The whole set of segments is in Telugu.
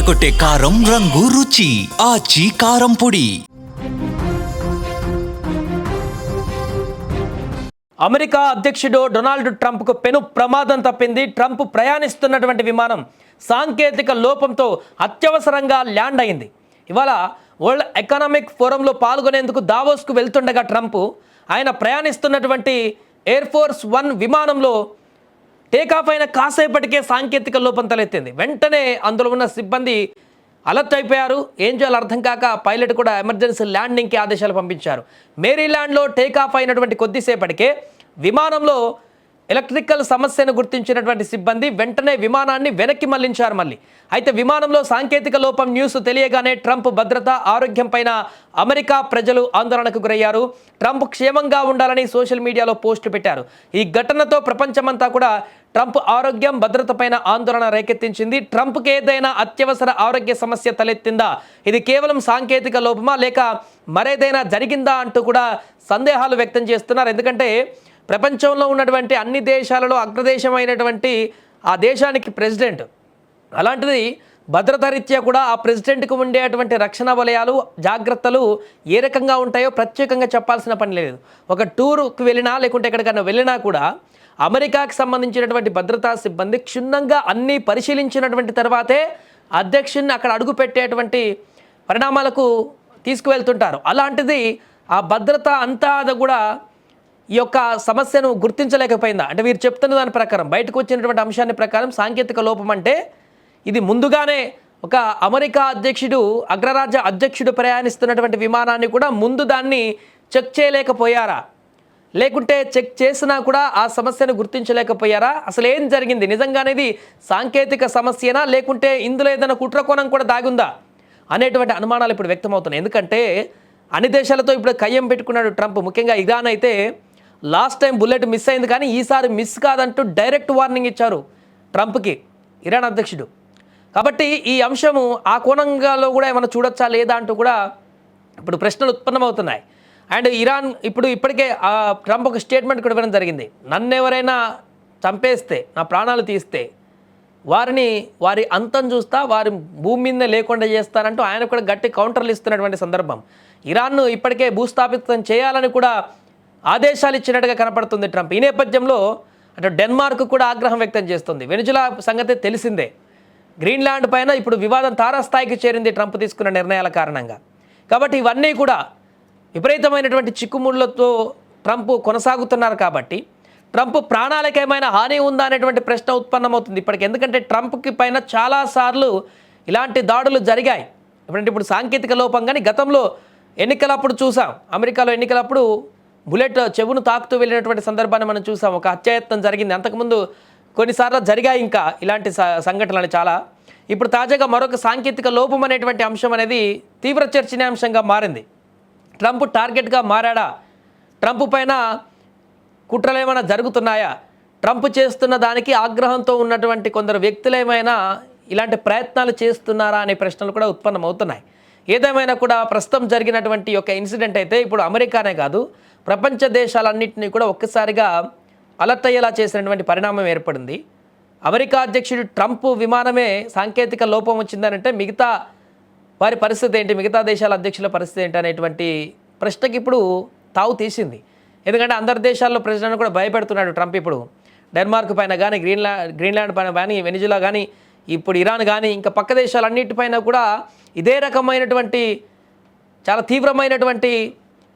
అదరగొట్టే కారం రంగు రుచి ఆచి కారం పొడి. అమెరికా అధ్యక్షుడు డొనాల్డ్ ట్రంప్కు పెను ప్రమాదం తప్పింది. ట్రంప్ ప్రయాణిస్తున్నటువంటి విమానం సాంకేతిక లోపంతో అత్యవసరంగా ల్యాండ్ అయింది. ఇవాళ వరల్డ్ ఎకనామిక్ ఫోరంలో పాల్గొనేందుకు దావోస్కు వెళ్తుండగా ట్రంప్ ఆయన ప్రయాణిస్తున్నటువంటి ఎయిర్ ఫోర్స్ 1 విమానంలో టేకాఫ్ అయిన కాసేపటికే సాంకేతిక లోపం తలెత్తింది. వెంటనే అందులో ఉన్న సిబ్బంది అలర్ట్ అయిపోయారు. ఏం చేయాలో అర్థం కాక పైలట్ కూడా ఎమర్జెన్సీ ల్యాండింగ్కి ఆదేశాలు పంపించారు. మేరీల్యాండ్లో టేకాఫ్ అయినటువంటి కొద్దిసేపటికే విమానంలో ఎలక్ట్రికల్ సమస్యను గుర్తించినటువంటి సిబ్బంది వెంటనే విమానాన్ని వెనక్కి మళ్లించారు. అయితే విమానంలో సాంకేతిక లోపం న్యూస్ తెలియగానే ట్రంప్ భద్రత ఆరోగ్యం పైన అమెరికా ప్రజలు ఆందోళనకు గురయ్యారు. ట్రంప్ క్షేమంగా ఉండాలని సోషల్ మీడియాలో పోస్టు పెట్టారు. ఈ ఘటనతో ప్రపంచమంతా కూడా ట్రంప్ ఆరోగ్యం భద్రత పైన ఆందోళన రేకెత్తించింది. ట్రంప్కి ఏదైనా అత్యవసర ఆరోగ్య సమస్య తలెత్తిందా, ఇది కేవలం సాంకేతిక లోపమా లేక మరేదైనా జరిగిందా అంటూ కూడా సందేహాలు వ్యక్తం చేస్తున్నారు. ఎందుకంటే ప్రపంచంలో ఉన్నటువంటి అన్ని దేశాలలో అగ్రదేశమైనటువంటి ఆ దేశానికి ప్రెసిడెంట్. అలాంటిది భద్రతా రీత్యా కూడా ఆ ప్రెసిడెంట్కి ఉండేటువంటి రక్షణ వలయాలు జాగ్రత్తలు ఏ రకంగా ఉంటాయో ప్రత్యేకంగా చెప్పాల్సిన పని లేదు. ఒక టూర్కి వెళ్ళినా లేకుంటే ఎక్కడికైనా వెళ్ళినా కూడా అమెరికాకి సంబంధించినటువంటి భద్రతా సిబ్బంది క్షుణ్ణంగా అన్నీ పరిశీలించినటువంటి తర్వాతే అధ్యక్షుడిని అక్కడ అడుగు పెట్టేటువంటి పరిణామాలకు తీసుకువెళ్తుంటారు. అలాంటిది ఆ భద్రత అంతా కూడా ఈ యొక్క సమస్యను గుర్తించలేకపోయిందా అంటే వీరు చెప్తున్న దాని ప్రకారం బయటకు వచ్చినటువంటి అంశాన్ని ప్రకారం సాంకేతిక లోపం అంటే ఇది ముందుగానే ఒక అమెరికా అధ్యక్షుడు అగ్రరాజ్య అధ్యక్షుడు ప్రయాణిస్తున్నటువంటి విమానాన్ని కూడా ముందు దాన్ని చెక్ చేయలేకపోయారా, లేకుంటే చెక్ చేసినా కూడా ఆ సమస్యను గుర్తించలేకపోయారా, అసలు ఏం జరిగింది, నిజంగానే ఇది సాంకేతిక సమస్యనా లేకుంటే ఇందులో ఏదైనా కుట్రకోణం కూడా దాగుందా అనేటువంటి అనుమానాలు ఇప్పుడు వ్యక్తమవుతున్నాయి. ఎందుకంటే అన్ని దేశాలతో ఇప్పుడు కయ్యం పెట్టుకున్నాడు ట్రంప్. ముఖ్యంగా ఇరాన్ అయితే లాస్ట్ టైం బుల్లెట్ మిస్ అయింది కానీ ఈసారి మిస్ కాదంటూ డైరెక్ట్ వార్నింగ్ ఇచ్చారు ట్రంప్కి ఇరాన్ అధ్యక్షుడు. కాబట్టి ఈ అంశము ఆ కోణంగాలో కూడా ఏమైనా చూడొచ్చా లేదా అంటూ కూడా ఇప్పుడు ప్రశ్నలు ఉత్పన్నమవుతున్నాయి. అండ్ ఇరాన్ ఇప్పటికే ట్రంప్ ఒక స్టేట్మెంట్ కూడా ఇవ్వడం జరిగింది. నన్ను ఎవరైనా చంపేస్తే, నా ప్రాణాలు తీస్తే వారి అంతం చూస్తా, వారి భూమి మీదనే లేకుండా చేస్తానంటూ ఆయన కూడా గట్టి కౌంటర్లు ఇస్తున్నటువంటి సందర్భం. ఇరాన్ను ఇప్పటికే భూస్థాపితం చేయాలని కూడా ఆదేశాలు ఇచ్చినట్టుగా కనపడుతుంది ట్రంప్. ఈ నేపథ్యంలో అంటే డెన్మార్క్ కూడా ఆగ్రహం వ్యక్తం చేస్తుంది. వెనుజులా సంగతి తెలిసిందే. గ్రీన్లాండ్ పైన ఇప్పుడు వివాదం తారాస్థాయికి చేరింది ట్రంప్ తీసుకున్న నిర్ణయాల కారణంగా. కాబట్టి ఇవన్నీ కూడా విపరీతమైనటువంటి చిక్కుముళ్లతో ట్రంప్ కొనసాగుతున్నారు. కాబట్టి ట్రంప్ ప్రాణాలకు ఏమైనా హాని ఉందా అనేటువంటి ప్రశ్న ఉత్పన్నమవుతుంది ఇప్పటికి. ఎందుకంటే ట్రంప్కి పైన చాలాసార్లు ఇలాంటి దాడులు జరిగాయి. ఇప్పుడు సాంకేతిక లోపం కానీ గతంలో ఎన్నికలప్పుడు చూసాం. అమెరికాలో ఎన్నికలప్పుడు బుల్లెట్ చెవును తాకుతూ వెళ్ళినటువంటి సందర్భాన్ని మనం చూసాం. ఒక హత్యాయత్నం జరిగింది. అంతకుముందు కొన్నిసార్లు జరిగాయి ఇంకా ఇలాంటి సంఘటనలు చాలా. ఇప్పుడు తాజాగా మరొక సాంకేతిక లోపం అనేటువంటి అంశం అనేది తీవ్ర చర్చనీయాంశంగా మారింది. ట్రంప్ టార్గెట్గా మారాడా, ట్రంప్ పైన కుట్రలు ఏమైనా జరుగుతున్నాయా, ట్రంప్ చేస్తున్న దానికి ఆగ్రహంతో ఉన్నటువంటి కొందరు వ్యక్తులు ఏమైనా ఇలాంటి ప్రయత్నాలు చేస్తున్నారా అనే ప్రశ్నలు కూడా ఉత్పన్నమవుతున్నాయి. ఏదేమైనా కూడా ప్రస్తుతం జరిగినటువంటి ఒక ఇన్సిడెంట్ అయితే ఇప్పుడు అమెరికానే కాదు ప్రపంచ దేశాలన్నింటినీ కూడా ఒక్కసారిగా అలర్ట్ అయ్యేలా చేసినటువంటి పరిణామం ఏర్పడింది. అమెరికా అధ్యక్షుడు ట్రంప్ విమానమే సాంకేతిక లోపం వచ్చిందనంటే మిగతా వారి పరిస్థితి ఏంటి, మిగతా దేశాల అధ్యక్షుల పరిస్థితి ఏంటి అనేటువంటి ప్రశ్నకి ఇప్పుడు తావు తీసింది. ఎందుకంటే అందరి దేశాల్లో ప్రెసిడెంట్ కూడా భయపెడుతున్నాడు ట్రంప్. ఇప్పుడు డెన్మార్క్ పైన కానీ గ్రీన్లాండ్ పైన కానీ వెనిజులా కానీ ఇప్పుడు ఇరాన్ కానీ ఇంకా పక్క దేశాలన్నిటిపైన కూడా ఇదే రకమైనటువంటి చాలా తీవ్రమైనటువంటి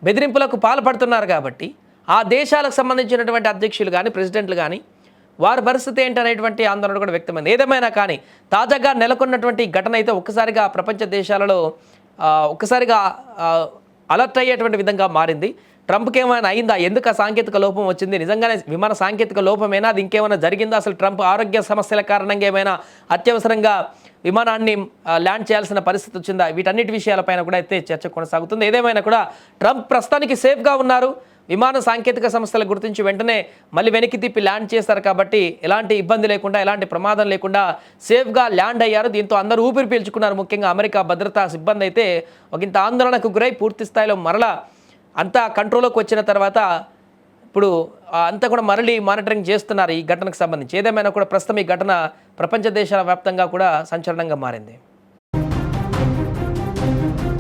బెదిరింపులకు పాల్పడుతున్నారు. కాబట్టి ఆ దేశాలకు సంబంధించినటువంటి అధ్యక్షులు కానీ ప్రెసిడెంట్లు కానీ వారి పరిస్థితి ఏంటనేటువంటి ఆందోళన కూడా వ్యక్తమైంది. ఏదేమైనా కానీ తాజాగా నెలకొన్నటువంటి ఘటన అయితే ఒక్కసారిగా ప్రపంచ దేశాలలో ఒక్కసారిగా అలర్ట్ అయ్యేటువంటి విధంగా మారింది. ట్రంప్కి ఏమైనా అయిందా, ఎందుకు ఆ సాంకేతిక లోపం వచ్చింది, నిజంగానే విమాన సాంకేతిక లోపమేనా, అది ఇంకేమైనా జరిగిందా, అసలు ట్రంప్ ఆరోగ్య సమస్యల కారణంగా ఏమైనా అత్యవసరంగా విమానాన్ని ల్యాండ్ చేయాల్సిన పరిస్థితి వచ్చిందా, వీటన్నిటి విషయాలపైన కూడా అయితే చర్చ కొనసాగుతుంది. ఏదేమైనా కూడా ట్రంప్ ప్రస్తుతానికి సేఫ్గా ఉన్నారు. విమాన సాంకేతిక సమస్యల గుర్తించి వెంటనే మళ్ళీ వెనక్కి తిప్పి ల్యాండ్ చేస్తారు. కాబట్టి ఎలాంటి ఇబ్బంది లేకుండా ఎలాంటి ప్రమాదం లేకుండా సేఫ్గా ల్యాండ్ అయ్యారు. దీంతో అందరూ ఊపిరి పీల్చుకున్నారు. ముఖ్యంగా అమెరికా భద్రతా సిబ్బంది అయితే ఒకంత ఆందోళనకు గురై పూర్తి స్థాయిలో మరలా అంతా కంట్రోల్లోకి వచ్చిన తర్వాత ఇప్పుడు అంతా కూడా మరలి మానిటరింగ్ చేస్తున్నారు ఈ ఘటనకు సంబంధించి. ఏదేమైనా కూడా ప్రస్తుతం ఈ ఘటన ప్రపంచ దేశాల వ్యాప్తంగా కూడా సంచలనంగా మారింది. ధన్యవాదాలు.